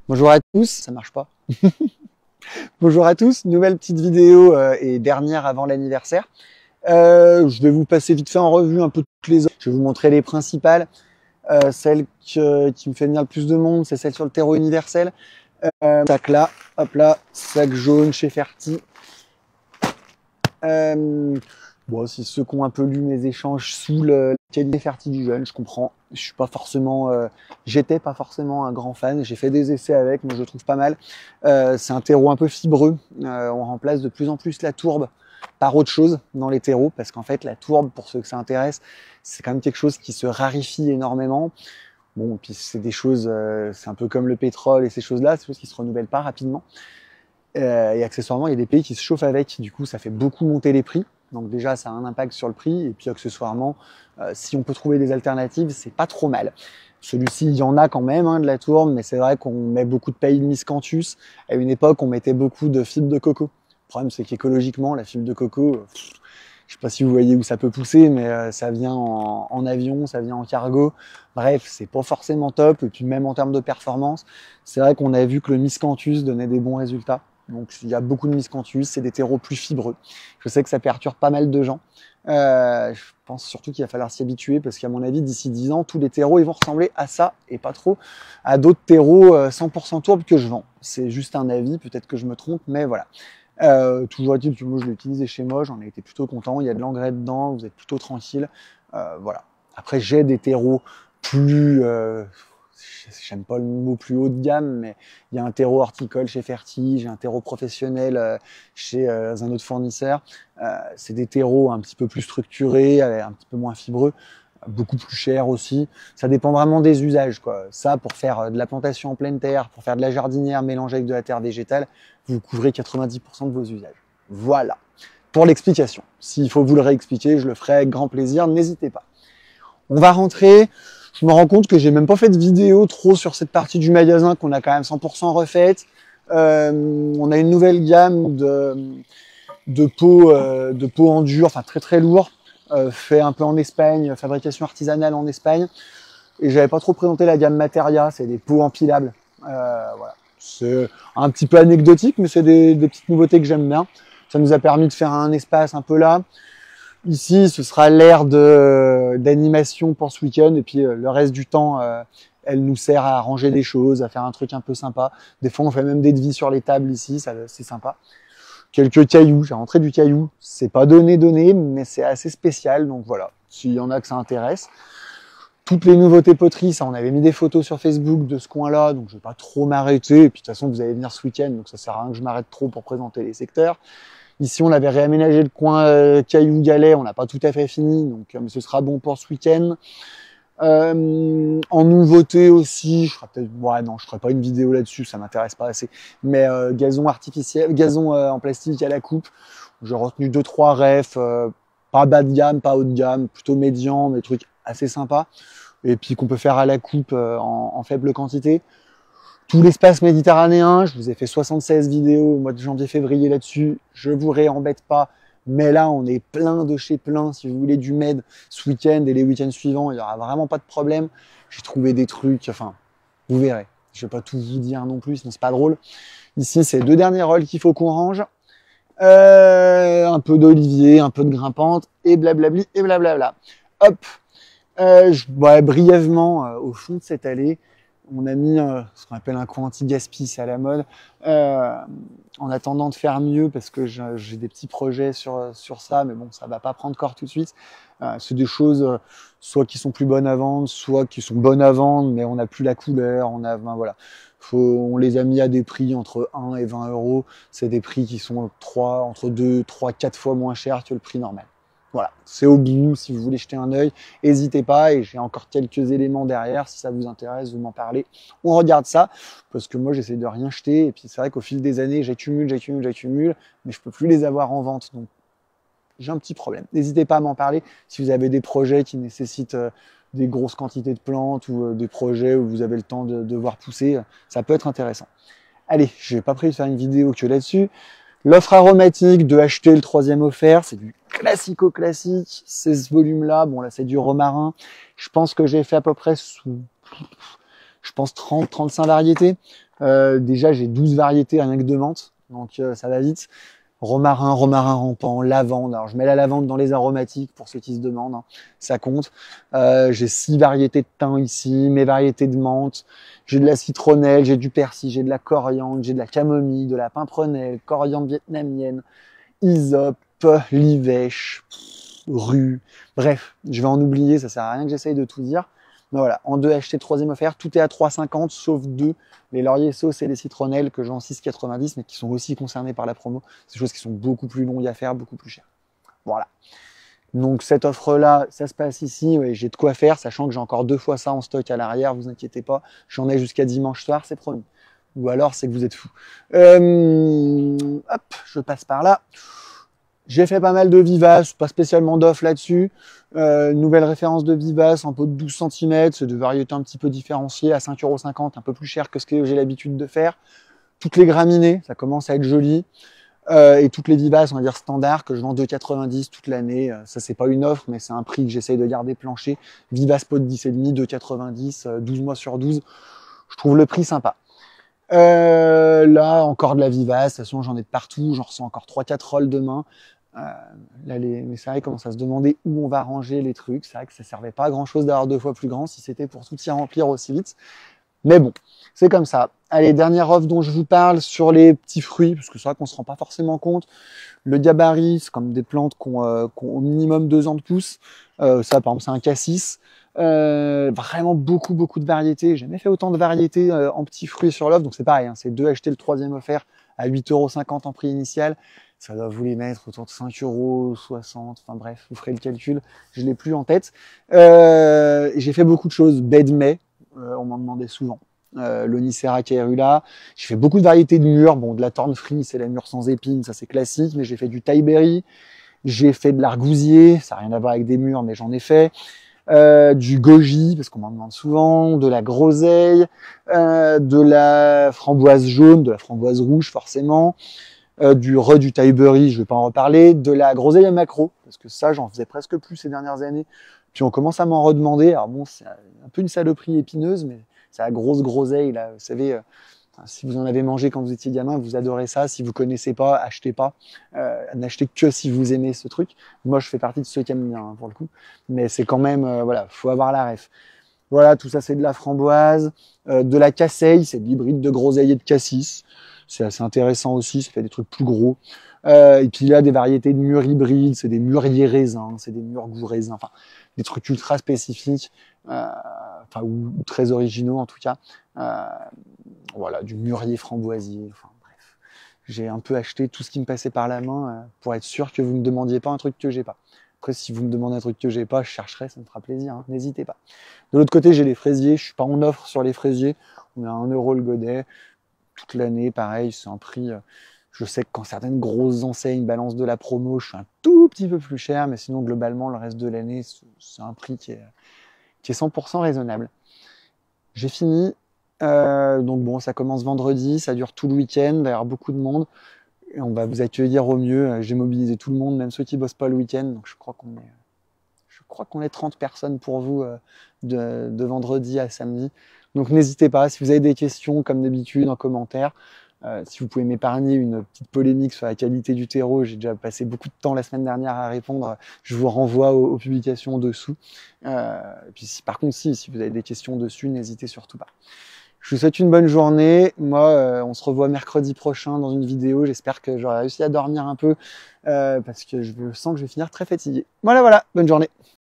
Bonjour à tous, ça marche pas. Bonjour à tous, nouvelle petite vidéo et dernière avant l'anniversaire. Je vais vous passer vite fait en revue un peu toutes les autres. Je vais vous montrer les principales. Celle qui me fait venir le plus de monde, c'est celle sur le terreau universel. Sac là, hop là, sac jaune chez Ferty. Bon, si ceux qui ont un peu lu mes échanges sous le qualité Ferty du jeune, je comprends. Je suis pas forcément, j'étais pas forcément un grand fan. J'ai fait des essais avec, mais je le trouve pas mal. C'est un terreau un peu fibreux. On remplace de plus en plus la tourbe par autre chose dans les terreaux, parce qu'en fait, la tourbe, pour ceux que ça intéresse, c'est quand même quelque chose qui se raréfie énormément. Bon, puis c'est des choses, c'est un peu comme le pétrole et ces choses-là, c'est des choses qui se renouvellent pas rapidement. Et accessoirement, il y a des pays qui se chauffent avec, du coup, ça fait beaucoup monter les prix. Donc déjà, ça a un impact sur le prix. Et puis accessoirement, si on peut trouver des alternatives, c'est pas trop mal. Celui-ci, il y en a quand même, hein, de la tourbe, mais c'est vrai qu'on met beaucoup de paille de miscanthus. À une époque, on mettait beaucoup de fibres de coco. Le problème, c'est qu'écologiquement, la fibre de coco, je sais pas si vous voyez où ça peut pousser, mais ça vient en avion, ça vient en cargo. Bref, c'est pas forcément top. Et puis même en termes de performance, c'est vrai qu'on a vu que le miscanthus donnait des bons résultats. Donc il y a beaucoup de miscanthus, c'est des terreaux plus fibreux. Je sais que ça perturbe pas mal de gens. Je pense surtout qu'il va falloir s'y habituer parce qu'à mon avis, d'ici 10 ans, tous les terreaux ils vont ressembler à ça et pas trop à d'autres terreaux 100% tourbes que je vends. C'est juste un avis, peut-être que je me trompe, mais voilà. Toujours est-il que moi je l'ai utilisé chez moi, j'en ai été plutôt content. Il y a de l'engrais dedans, vous êtes plutôt tranquille. Voilà. Après, j'ai des terreaux plus j'aime pas le mot plus haut de gamme, mais il y a un terreau horticole chez Ferty, j'ai un terreau professionnel chez un autre fournisseur. C'est des terreaux un petit peu plus structurés, un petit peu moins fibreux, beaucoup plus chers aussi. Ça dépend vraiment des usages, quoi. Ça, pour faire de la plantation en pleine terre, pour faire de la jardinière mélangée avec de la terre végétale, vous couvrez 90% de vos usages. Voilà. Pour l'explication. S'il faut vous le réexpliquer, je le ferai avec grand plaisir, n'hésitez pas. On va rentrer. Je me rends compte que j'ai même pas fait de vidéo trop sur cette partie du magasin qu'on a quand même 100% refaite. On a une nouvelle gamme de pots en dur, enfin très très lourd, fait un peu en Espagne, fabrication artisanale en Espagne. Et j'avais pas trop présenté la gamme Materia, c'est des pots empilables. Voilà. C'est un petit peu anecdotique, mais c'est des petites nouveautés que j'aime bien. Ça nous a permis de faire un espace un peu là. Ici, ce sera l'ère d'animation pour ce week-end. Et puis, le reste du temps, elle nous sert à ranger des choses, à faire un truc un peu sympa. Des fois, on fait même des devis sur les tables ici, c'est sympa. Quelques cailloux, j'ai rentré du caillou. C'est pas donné, mais c'est assez spécial. Donc voilà, s'il y en a que ça intéresse. Toutes les nouveautés poteries, ça, on avait mis des photos sur Facebook de ce coin-là, donc je vais pas trop m'arrêter. Et puis, de toute façon, vous allez venir ce week-end, donc ça sert à rien que je m'arrête trop pour présenter les secteurs. Ici, on avait réaménagé le coin Caillou-Galet, on n'a pas tout à fait fini, donc mais ce sera bon pour ce week-end. En nouveauté aussi, je ferai peut-être, ouais, non, je ferai pas une vidéo là-dessus, ça m'intéresse pas assez. Mais gazon artificiel, gazon en plastique à la coupe. J'ai retenu 2-3 refs, pas bas de gamme, pas haut de gamme, plutôt médian, mais des trucs assez sympas. Et puis qu'on peut faire à la coupe en faible quantité. Tout l'espace méditerranéen, je vous ai fait 76 vidéos au mois de janvier-février là-dessus, je vous réembête pas, mais là on est plein de chez plein, si vous voulez du med ce week-end et les week-ends suivants, il y aura vraiment pas de problème. J'ai trouvé des trucs, enfin, vous verrez, je vais pas tout vous dire non plus, sinon c'est pas drôle. Ici c'est 2 derniers rôles qu'il faut qu'on range, un peu d'olivier, un peu de grimpante, et blablabli, et blablabla. Hop, ouais, brièvement, au fond de cette allée, on a mis ce qu'on appelle un coin anti-gaspi, c'est à la mode, en attendant de faire mieux parce que j'ai des petits projets sur ça, mais bon, ça va pas prendre corps tout de suite. C'est des choses soit qui sont plus bonnes à vendre, soit qui sont bonnes à vendre, mais on n'a plus la couleur, ben, voilà. On les a mis à des prix entre 1 et 20 euros. C'est des prix qui sont entre 2, 3, 4 fois moins chers que le prix normal. Voilà, c'est au goût, si vous voulez jeter un œil, n'hésitez pas, et j'ai encore quelques éléments derrière, si ça vous intéresse, vous m'en parlez. On regarde ça, parce que moi j'essaie de rien jeter, et puis c'est vrai qu'au fil des années, j'accumule, mais je peux plus les avoir en vente, donc j'ai un petit problème. N'hésitez pas à m'en parler, si vous avez des projets qui nécessitent des grosses quantités de plantes, ou des projets où vous avez le temps de voir pousser, ça peut être intéressant. Allez, je n'ai pas prévu de faire une vidéo que là-dessus. L'offre aromatique de acheter le 3e offert, c'est du classico-classique, c'est ce volume-là. Bon, là, c'est du romarin. Je pense que j'ai fait à peu près je pense 30-35 variétés. Déjà, j'ai 12 variétés rien que de menthe, donc ça va vite. Romarin, romarin rampant, lavande. Alors, je mets la lavande dans les aromatiques pour ceux qui se demandent, hein, ça compte. J'ai 6 variétés de thym ici, mes variétés de menthe. J'ai de la citronnelle, j'ai du persil, j'ai de la coriandre, j'ai de la camomille, de la pimprenelle, coriandre vietnamienne, hysope, livèche, rue. Bref, je vais en oublier, ça sert à rien que j'essaye de tout dire. Mais voilà, en 2 achetés, troisième offert, tout est à 3,50 sauf 2, les lauriers sauce et les citronnelles que j'ai en 6,90 mais qui sont aussi concernés par la promo. C'est des choses qui sont beaucoup plus longues à faire, beaucoup plus chères. Voilà. Donc cette offre-là, ça se passe ici, ouais, j'ai de quoi faire, sachant que j'ai encore 2 fois ça en stock à l'arrière, vous inquiétez pas, j'en ai jusqu'à dimanche soir, c'est promis. Ou alors c'est que vous êtes fous. Hop, je passe par là. J'ai fait pas mal de vivaces, pas spécialement d'offres là-dessus. Nouvelle référence de vivaces, un pot de 12 cm, c'est de variétés un petit peu différenciées, à 5,50 €, un peu plus cher que ce que j'ai l'habitude de faire. Toutes les graminées, ça commence à être joli. Et toutes les vivaces, on va dire standard, que je vends 2,90 € toute l'année. Ça, c'est pas une offre, mais c'est un prix que j'essaye de garder plancher. Vivace pot de 10,5, 2,90, 12 mois sur 12. Je trouve le prix sympa. Là, encore de la vivace. De toute façon, j'en ai de partout. J'en ressens encore 3-4 rolls demain. Là, mais c'est vrai, commence à se demander où on va ranger les trucs. C'est vrai que ça servait pas à grand chose d'avoir 2 fois plus grand si c'était pour tout y remplir aussi vite. Mais bon, c'est comme ça. Allez, dernière offre dont je vous parle sur les petits fruits, parce que c'est vrai qu'on se rend pas forcément compte. Le gabarit, c'est comme des plantes qui ont au minimum 2 ans de pouce. Ça, par exemple, c'est un cassis. Vraiment beaucoup de variétés. J'ai jamais fait autant de variétés en petits fruits sur l'offre, donc c'est pareil. Hein, c'est 2 achetés, le troisième offert à 8,50 € en prix initial. Ça doit vous les mettre autour de 5,60 €. Enfin bref, vous ferez le calcul. Je l'ai plus en tête. J'ai fait beaucoup de choses. Baie de mai, on m'en demandait souvent. L'Onicera caerula. J'ai fait beaucoup de variétés de mûres. Bon, de la Thornfree, c'est la mûre sans épines, ça c'est classique. Mais j'ai fait du Thaïberry. J'ai fait de l'argousier. Ça n'a rien à voir avec des mûres, mais j'en ai fait. Du goji, parce qu'on m'en demande souvent, de la groseille, de la framboise jaune, de la framboise rouge forcément, du Thaïberry, je vais pas en reparler, de la groseille à macro, parce que ça j'en faisais presque plus ces dernières années, puis on commence à m'en redemander. Alors bon, c'est un peu une saloperie épineuse, mais c'est la grosse groseille là, vous savez, si vous en avez mangé quand vous étiez gamin, vous adorez ça. Si vous connaissez pas, achetez pas. N'achetez que si vous aimez ce truc. Moi, je fais partie de ceux qui aiment bien, hein, pour le coup. Mais c'est quand même, voilà, faut avoir la ref. Voilà, tout ça, c'est de la framboise, de la casseille, c'est de l'hybride de groseille et de cassis. C'est assez intéressant aussi, ça fait des trucs plus gros. Et puis là, des variétés de mûres hybrides, c'est des mûriers raisins, c'est des mûres goût raisin, enfin, des trucs ultra spécifiques, enfin, ou très originaux en tout cas. Voilà, du mûrier framboisier, enfin bref. J'ai un peu acheté tout ce qui me passait par la main pour être sûr que vous ne me demandiez pas un truc que j'ai pas. Après, si vous me demandez un truc que j'ai pas, je chercherai, ça me fera plaisir, hein, n'hésitez pas. De l'autre côté, j'ai les fraisiers, je suis pas en offre sur les fraisiers, on est à 1 € le godet, toute l'année, pareil, c'est un prix, je sais que quand certaines grosses enseignes balancent de la promo, je suis un tout petit peu plus cher, mais sinon, globalement, le reste de l'année, c'est un prix qui est 100% raisonnable. J'ai fini. Donc bon, ça commence vendredi, ça dure tout le week-end, il va y avoir beaucoup de monde. Et on va vous accueillir au mieux. J'ai mobilisé tout le monde, même ceux qui bossent pas le week-end. Donc je crois qu'on est 30 personnes pour vous de vendredi à samedi. Donc n'hésitez pas, si vous avez des questions, comme d'habitude, en commentaire. Si vous pouvez m'épargner une petite polémique sur la qualité du terreau, j'ai déjà passé beaucoup de temps la semaine dernière à répondre. Je vous renvoie aux publications dessous. Et puis par contre, si vous avez des questions dessus, n'hésitez surtout pas. Je vous souhaite une bonne journée. Moi, on se revoit mercredi prochain dans une vidéo. J'espère que j'aurai réussi à dormir un peu parce que je sens que je vais finir très fatigué. Voilà, bonne journée.